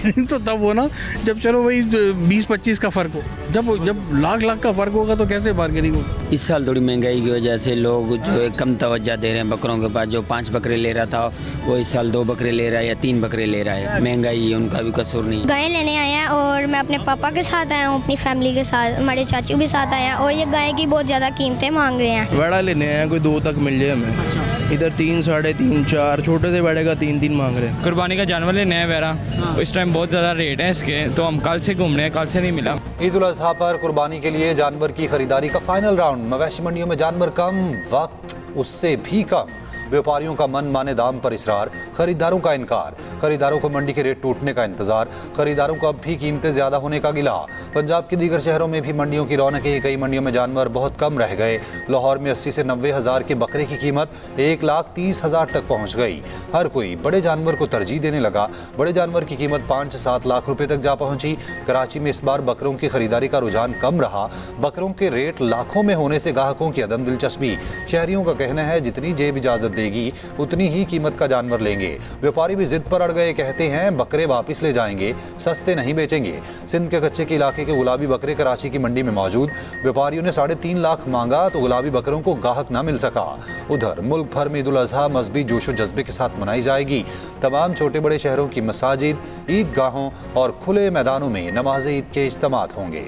Bargaining तो तब हो ना जब चलो वही 20-25 का फ़र्क हो। जब लाख का फ़र्क होगा तो कैसे बार्गेनिंग होगा। इस साल थोड़ी महंगाई की वजह से लोग जो है कम तवज्जो दे रहे हैं बकरों के पास। जो 5 बकरे ले रहा था वो इस साल 2 बकरे ले रहा है या 3 बकरे ले रहा है। महंगाई है, उनका भी कसूर नहीं। गाय लेने आए हैं और मैं अपने पापा के साथ आया हूँ, अपनी फैमिली के साथ, हमारे चाचू भी साथ आए हैं और ये गाय की बहुत ज़्यादा कीमतें मांग रहे हैं। बड़ा लेने आए हैं, कोई 2 तक मिल जाए हमें। इधर 3, 3.5, 4 छोटे से बड़े का 3 मांग रहे हैं। कुर्बानी का जानवर लेने हैं वैरा, इस टाइम बहुत ज़्यादा रेट है इसके, तो हम कल से घूम रहे हैं, कल से नहीं मिला। ईद उल अज़हा पर कुर्बानी के लिए जानवर की खरीदारी का फाइनल राउंड। मवेशी मंडियों में जानवर कम, वक्त उससे भी कम। व्यापारियों का मन माने दाम पर इसरार, खरीदारों का इनकार। खरीदारों को मंडी के रेट टूटने का इंतजार, खरीदारों को अब भी कीमतें ज्यादा होने का गिला। पंजाब के दीगर शहरों में भी मंडियों की रौनकें, कई मंडियों में जानवर बहुत कम रह गए। लाहौर में 80 से 90 हज़ार के बकरे की कीमत 1,30,000 तक पहुंच गई। हर कोई बड़े जानवर को तरजीह देने लगा। बड़े जानवर की कीमत 5 से 7 लाख रुपए तक जा पहुंची। कराची में इस बार बकरों की खरीदारी का रुझान कम रहा। बकरों के रेट लाखों में होने से ग्राहकों की अदम दिलचस्पी। शहरियों का कहना है जितनी जेब इजाजत देगी उतनी ही कीमत का जानवर लेंगे। व्यापारी भी जिद पर अड़ गए, कहते हैं बकरे वापस ले जाएंगे, सस्ते नहीं बेचेंगे। सिंध के कच्चे के इलाके के गुलाबी बकरे कराची की मंडी में मौजूद। व्यापारियों ने 3.5 लाख मांगा तो गुलाबी बकरों को गाहक न मिल सका। उधर मुल्क भर में ईद उल अज़हा मजहबी जोशो जज्बे के साथ मनाई जाएगी। तमाम छोटे बड़े शहरों की मसाजिद, ईदगाहों और खुले मैदानों में नमाज ईद के इज्तिमात होंगे।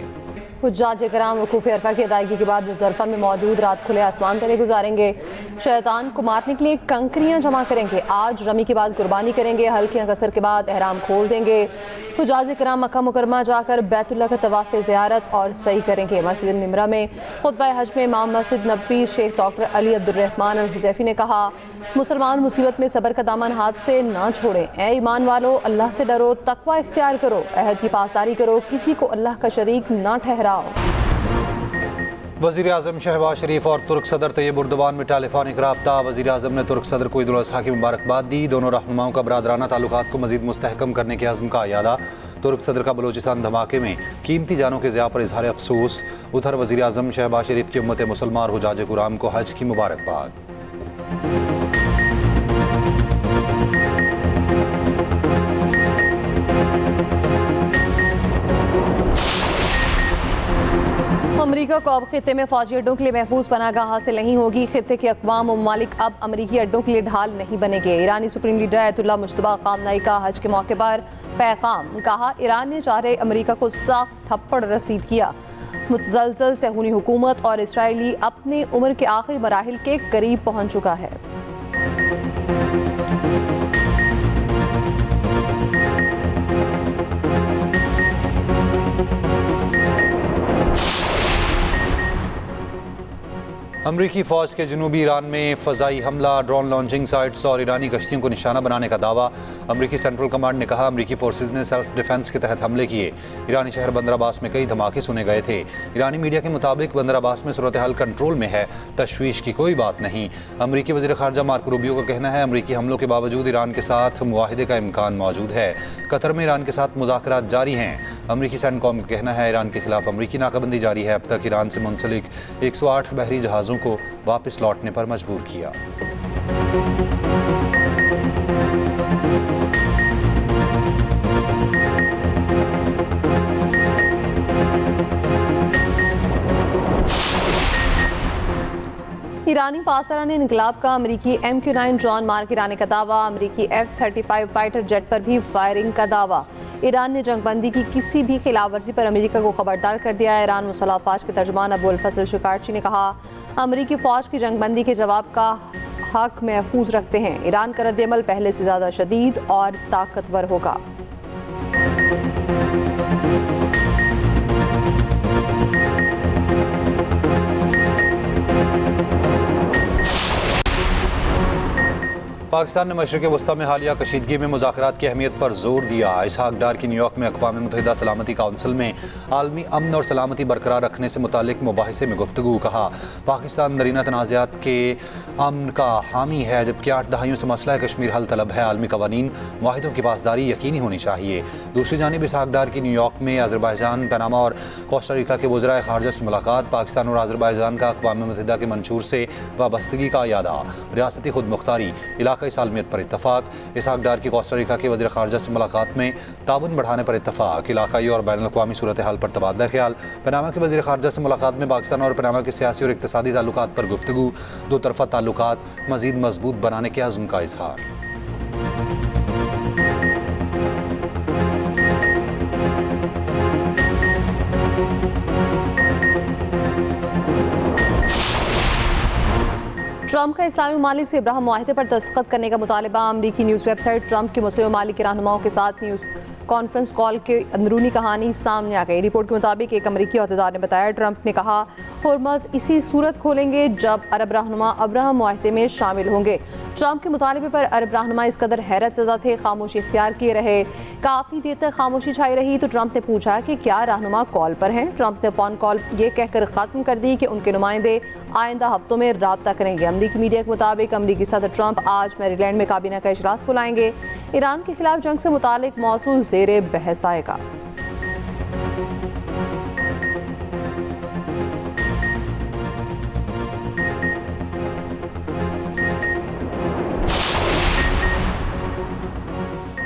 हुज्जाज कराम वकूफ़ अरफा की अदायगी के बाद मुज़दलिफ़ा में मौजूद रात खुले आसमान तले गुजारेंगे। शैतान को मारने के लिए कंकरियां जमा करेंगे। आज रमी के बाद कुर्बानी करेंगे। हल्कियां कसर के बाद एहराम खोल देंगे। हुज्जाज कराम मक्का मुकरमा जाकर बैतुल्लाह का तवाफ़ ज़ियारत और सही करेंगे। मस्जिद निमरा में खुतबा हज में इमाम मस्जिद नबवी शेख डॉक्टर अली अब्दुर्रहमान अल हुज़ैफ़ी ने कहा, मुसलमान मुसीबत में सब्र का दामन हाथ से ना छोड़ें। ए ईमान वालो, अल्लाह से डरो, तकवा इख्तियार करो, अहद की पासदारी करो, किसी को अल्लाह का शरीक ना ठहराओ। वज़ीर आज़म शहबाज शरीफ और तुर्क सदर तैयब उर्दवान में टेलीफोनिक रब्ता। वज़ीर आज़म ने तुर्क सदर को ईद उल अज़हा की मुबारकबाद दी। दोनों रहनुमाओं का बरादराना ताल्लुकात को मज़ीद मुस्तहकम करने के अज़्म का यादा। तुर्क सदर का बलूचिस्तान धमाके में कीमती जानों के ज़िया पर इजहार अफसोस। उधर वज़ीर आज़म शहबाज शरीफ की उम्मत मुसलमान और हुज्जाज कुराम को हज की मुबारकबाद। अमरीका को अब खित्ते में फौजी अड्डों के लिए महफूज पनाहगाह हासिल नहीं होगी। खित्ते के अक़वाम व ममालिक अब अमरीकी अड्डों के लिए ढाल नहीं बनेंगे। ईरानी सुप्रीम लीडर आयतुल्लाह मुज्तबा ख़ामनई का हज के मौके पर पैगाम। कहा, ईरान ने 4 अमरीका को सख्त थप्पड़ रसीद किया। मुतज़लज़ल सहूनी हुकूमत और इसराइली अपनी उम्र के आखिरी मराहिल के करीब पहुँच चुका है। अमरीकी फ़ौज के जनूबी ईरान में फ़ज़ाई हमला, ड्रोन लॉन्चिंग साइट्स और ईरानी कश्तियों को निशाना बनाने का दावा। अमरीकी सेंट्रल कमांड ने कहा, अमरीकी फोर्सेज ने सेल्फ डिफेंस के तहत हमले किए। ईरानी शहर बंदर अब्बास में कई धमाके सुने गए थे। ईरानी मीडिया के मुताबिक बंदर अब्बास में सूरत हाल कंट्रोल में है, तशवीश की कोई बात नहीं। अमरीकी वज़ीर ख़ारजा मार्को रूबियो का कहना है, अमरीकी हमलों के बावजूद ईरान के साथ मुआहिदे का इम्कान मौजूद है। कतर में ईरान के साथ मुज़ाकरात जारी हैं। अमरीकी सैनकॉम का कहना है, ईरान के खिलाफ अमरीकी नाकाबंदी जारी है। अब तक ईरान से मुंसलिक 108 बहरी जहाज़ों को वापस लौटने पर मजबूर किया। ईरानी पासरान इनकलाब का अमरीकी MQ-9 ड्रोन मार गिराने का दावा। अमरीकी F-35 फाइटर जेट पर भी फायरिंग का दावा। ईरान ने जंगबंदी की किसी भी खिलाफ वर्जी पर अमेरिका को खबरदार कर दिया है। ईरान मुसल्लह अफवाज के तर्जुमान अबुल फजल शिकारची ने कहा, अमरीकी फ़ौज की जंगबंदी के जवाब का हक महफूज रखते हैं। ईरान का रद्द-ए-अमल पहले से ज़्यादा शदीद और ताकतवर होगा। पाकिस्तान ने मशरिक़ वस्ता में हालिया कशीदगी में मुज़ाकरात की अहमियत पर जोर दिया। इसहाक डार की न्यूयॉर्क में अक़वाम मुत्तहिदा सलामती काउंसिल में आलमी अमन और सलामती बरकरार रखने से मुतालिक मुबाहिसे में गुफ्तगू। कहा, पाकिस्तान दरीना तनाज़ात के अमन का हामी है, जबकि 8 दहाइयों से मसला कश्मीर हल तलब है। आलमी कवानीन माहिदों की पासदारी यकीनी होनी चाहिए। दूसरी जानिब इसहाक डार की न्यूयॉर्क में अज़रबैजान, पनामा और कोस्टारिका के वज़राए ख़ारजा से मुलाकात। पाकिस्तान और अज़रबैजान का अक़वाम मुत्तहिदा के मंशूर से वाबस्तगी का यादा। रियासती खुद मुख्तारी, इलाका इलाकाई सालमियत पर इत्तफाक। इसहाक डार की कोस्टा रिका के वज़ीर ख़ारजा से मुलाकात में ताउन बढ़ाने पर इत्तफाक। इलाकाई और बैनुल अक़वामी सूरत हाल पर तबादला ख्याल। पनामा के वज़ीर ख़ारजा से मुलाकात में पाकिस्तान और पनामा के सियासी और इक़्तिसादी ताल्लुकात पर गुफ्तगू। दो तरफ़ा ताल्लुकात मज़ीद मजबूत बनाने के अज़्म का इज़हार। ट्रंप का इस्लामी ममालिक से इब्राहिम मुआहिदे पर दस्तखत करने का मुतालबा। अमरीकी न्यूज़ वेबसाइट ट्रंप के मुस्लिम ममालिक के रहनुमाओं के साथ न्यूज़ कॉन्फ्रेंस कॉल के अंदरूनी कहानी सामने आ गई। रिपोर्ट के मुताबिक एक अमरीकी अहदेदार ने बताया, ट्रंप ने कहा होर्मज़ इसी सूरत खोलेंगे जब अरब रहनुमा अब्राहम मुआहिदे में शामिल होंगे। ट्रंप के मुतालबे पर अरब रहनुमा इस कदर हैरत ज़दा थे, खामोशी इख्तियार किए रहे। काफ़ी देर तक खामोशी छाई रही तो ट्रंप ने पूछा कि क्या रहनुमा कॉल पर हैं। ट्रंप ने फ़ोन कॉल ये कहकर ख़त्म कर दी कि उनके नुमाइंदे आइंदा हफ्तों में रब्ता करेंगे। अमरीकी मीडिया के मुताबिक अमरीकी सदर ट्रंप आज मैरीलैंड में काबीना का इजलास बुलाएंगे। ईरान के खिलाफ जंग से मुतालिक मौजू ज़ेरे बहस आएगा।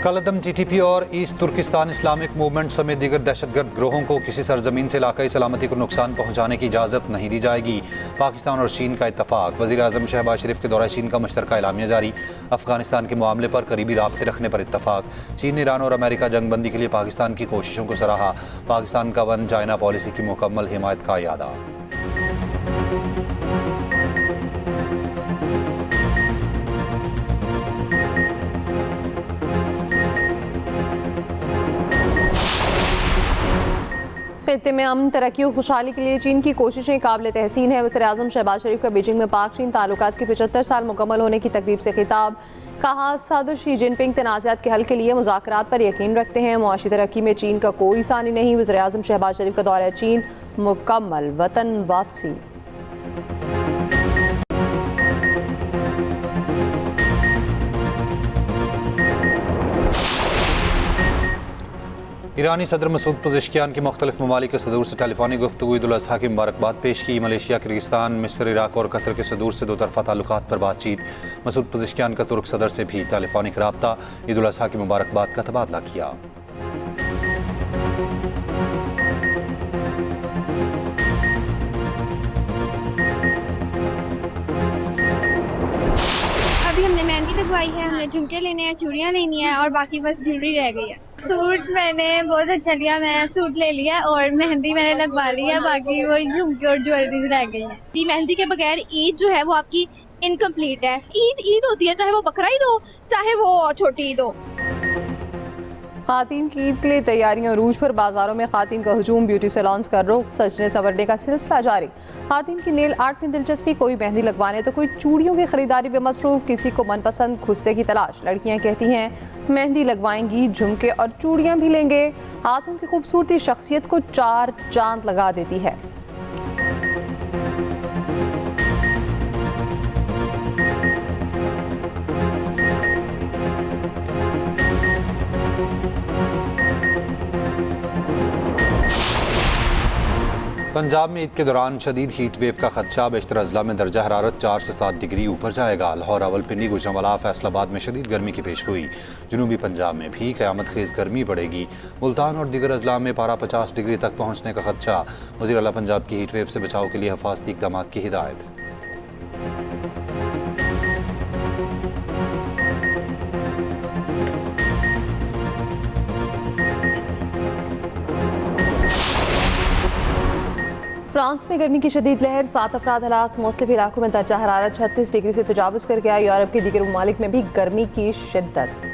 कलदम TTP और ईस्ट तुर्किस्तान इस्लामिक मूवमेंट समेत दीगर दहशतगर्द ग्रोहों को किसी सरजमीन से इलाकाई सलामती को नुकसान पहुँचाने की इजाज़त नहीं दी जाएगी। पाकिस्तान और चीन का इत्तफाक। वज़ीर आज़म शहबाज शरीफ के दौरे चीन का मुश्तरका एलामिया जारी। अफगानिस्तान के मामले पर करीबी राब्ते रखने पर इत्तफाक। चीन, ईरान और अमेरिका जंगबंदी के लिए पाकिस्तान की कोशिशों को सराहा। पाकिस्तान का वन चाइना पॉलिसी की मुकम्मल हिमायत का इयादा। खित्ते में अमन, तरक्की और खुशहाली के लिए चीन की कोशिशें काबिल तहसीन है। वज़ीर आज़म शहबाज शरीफ का बीजिंग में पाक चीन ताल्लुकात के 75 साल मुकम्मल होने की तकरीब से खिताब। कहा, सदर शी जिनपिंग तनाज़ात के हल के लिए मुज़ाकरात पर यकीन रखते हैं। मुआशी तरक्की में चीन का कोई सानी नहीं। वज़ीर आज़म शहबाज शरीफ का दौरा चीन मुकम्मल, वतन वापसी। ईरानी सदर मसूद पज़ेश्कियान की मुख्तलिफ ममालिक के सदूर से टेलीफोनी गुफ्तगू ईद उल अज़हा की मुबारकबाद पेश की। मलेशिया, किर्गिस्तान, मिस्र, इराक और कतर के सदूर से दो तरफ़ा ताल्लुकात पर बातचीत। मसूद पज़ेश्कियान का तुर्क सदर से भी टेलीफोनिक रब्ता। ईद उल अज़हा की मुबारकबाद का तबादला किया। अभी हमने मेहंदी लगवाई है, हमने झुमके लेने हैं, चूड़ियाँ लेनी है और बाकी बस ज्वेलरी रह गई है। सूट मैंने बहुत अच्छा लिया, मैं सूट ले लिया और मेहंदी मैंने लगवा ली है, बाकी वही झुमके और ज्वेलरी रह गई है। मेहंदी के बगैर ईद जो है वो आपकी इनकम्प्लीट है। ईद होती है, चाहे वो बकरा ईद हो चाहे वो छोटी ईद हो। खातीन की ईद के लिए तैयारियां रूज पर। बाजारों में खातीन का हजूम, ब्यूटी सैलून्स का रुख, सजने संवरने का सिलसिला जारी। खातीन की नेल आर्ट में दिलचस्पी, कोई मेहंदी लगवाने तो कोई चूड़ियों की खरीदारी में मसरूफ, किसी को मनपसंद खुस्से की तलाश। लड़कियां कहती हैं मेहंदी लगवाएंगी, झुमके और चूड़ियां भी लेंगे। हाथों की खूबसूरती शख्सियत को चार चांद लगा देती है। पंजाब में ईद के दौरान शदीद हीट वेव का खदशा। बेशतर अजला में दर्जा हरारत 4 से 7 डिग्री ऊपर जाएगा। लाहौर, रावलपिंडी, गुजरांवाला, फैसलाबाद में शदीद गर्मी की पेशगोई। जनूबी पंजाब में भी क़यामत खेज़ गर्मी पड़ेगी। मुल्तान और दीगर अजला में पारा 50 डिग्री तक पहुँचने का खदशा। वज़ीर आला पंजाब की हीट वेव से बचाव के लिए हिफाजती इक़दाम की हिदायत। फ्रांस में गर्मी की शदीद लहर, 7 अफराद हलाक। मुख्तलिफ इलाकों में दर्जा हरारत 36 डिग्री से तजावुज़ कर गया। यूरोप के दीगर ममालिक में भी गर्मी की शिद्दत।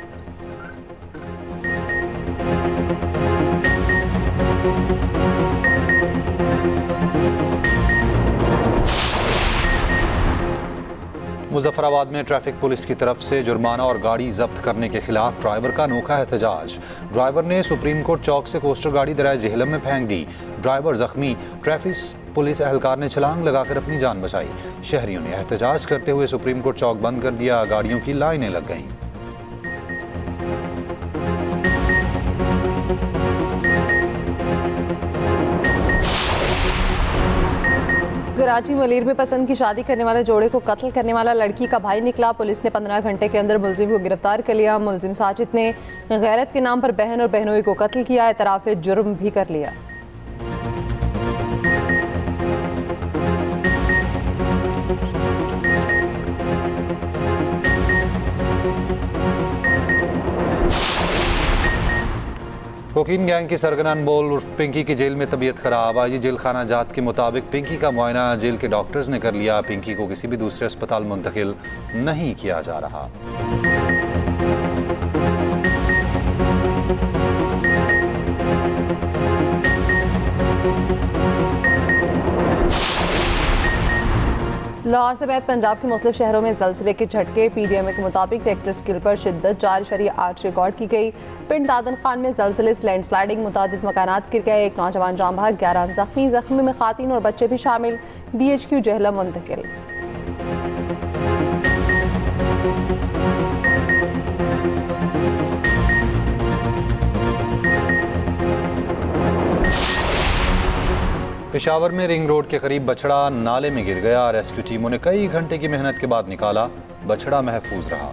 मुजफ्फराबाद में ट्रैफिक पुलिस की तरफ से जुर्माना और गाड़ी जब्त करने के खिलाफ ड्राइवर का अनोखा एहतजाज। ड्राइवर ने सुप्रीम कोर्ट चौक से कोस्टर गाड़ी दराए जेहलम में फेंक दी। ड्राइवर जख्मी। ट्रैफिक पुलिस एहलकार ने छलांग लगाकर अपनी जान बचाई। शहरियों ने एहतजाज करते हुए सुप्रीम कोर्ट चौक बंद कर दिया। गाड़ियों की लाइनें लग गईं। कराची मलीर में पसंद की शादी करने वाले जोड़े को कत्ल करने वाला लड़की का भाई निकला। पुलिस ने 15 घंटे के अंदर मुलजिम को गिरफ्तार कर लिया। मुलजिम साजिद ने गैरत के नाम पर बहन और बहनोई को कत्ल किया, एतराफ़ जुर्म भी कर लिया। कोकीन गैंग की सरगना अनमोल उर्फ पिंकी की जेल में तबीयत खराब। आईजी जेल खाना जात के मुताबिक पिंकी का मुआयना जेल के डॉक्टर्स ने कर लिया। पिंकी को किसी भी दूसरे अस्पताल मुंतकिल नहीं किया जा रहा। लाहौर से बैद पंजाब के मुख्तलिफ शहरों में ज़लज़ले के झटके। PDMA के मुताबिक रेक्टर स्केल पर शिद्दत 4.8 रिकॉर्ड की गई। पिंड दादन खान में ज़लज़ले लैंडस्लाइडिंग मुतादिद मकानात गिर गए। एक नौजवान जाम बहक, 11 जख्मी में खातीन और बच्चे भी शामिल। DHQ जहलम मुंतकिल। पेशावर में रिंग रोड के करीब बछड़ा नाले में गिर गया। रेस्क्यू टीमों ने कई घंटे की मेहनत के बाद निकाला। बछड़ा महफूज रहा।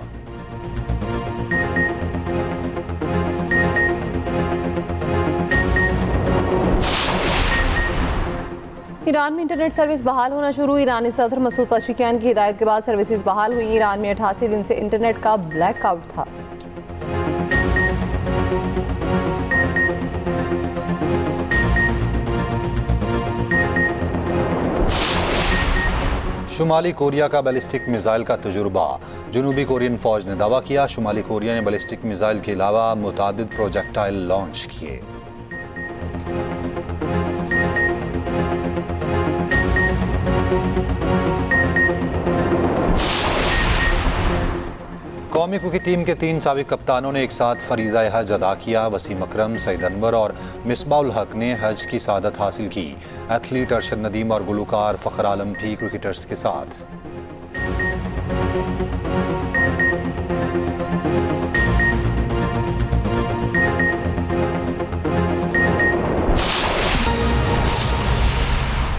ईरान में इंटरनेट सर्विस बहाल होना शुरू। ईरानी सदर मसूद पज़ेश्कियान की हिदायत के बाद सर्विसेज बहाल हुई। ईरान में 88 दिन से इंटरनेट का ब्लैकआउट था। शुमाली कोरिया का बैलिस्टिक मिसाइल का तजुर्बा। जनूबी कोरियन फौज ने दावा किया, शुमाली कोरिया ने बैलिस्टिक मिसाइल के अलावा मुतादिद प्रोजेक्टाइल लॉन्च किए। कौमी क्रिकेट टीम के 3 साबिक कप्तानों ने एक साथ फरीज़ा हज अदा किया। वसीम अकरम, सईद अनवर और मिसबाउल हक ने हज की सादत हासिल की। एथलीट अरशद नदीम और गुलूकार फ़खर आलम भी क्रिकेटर्स के साथ।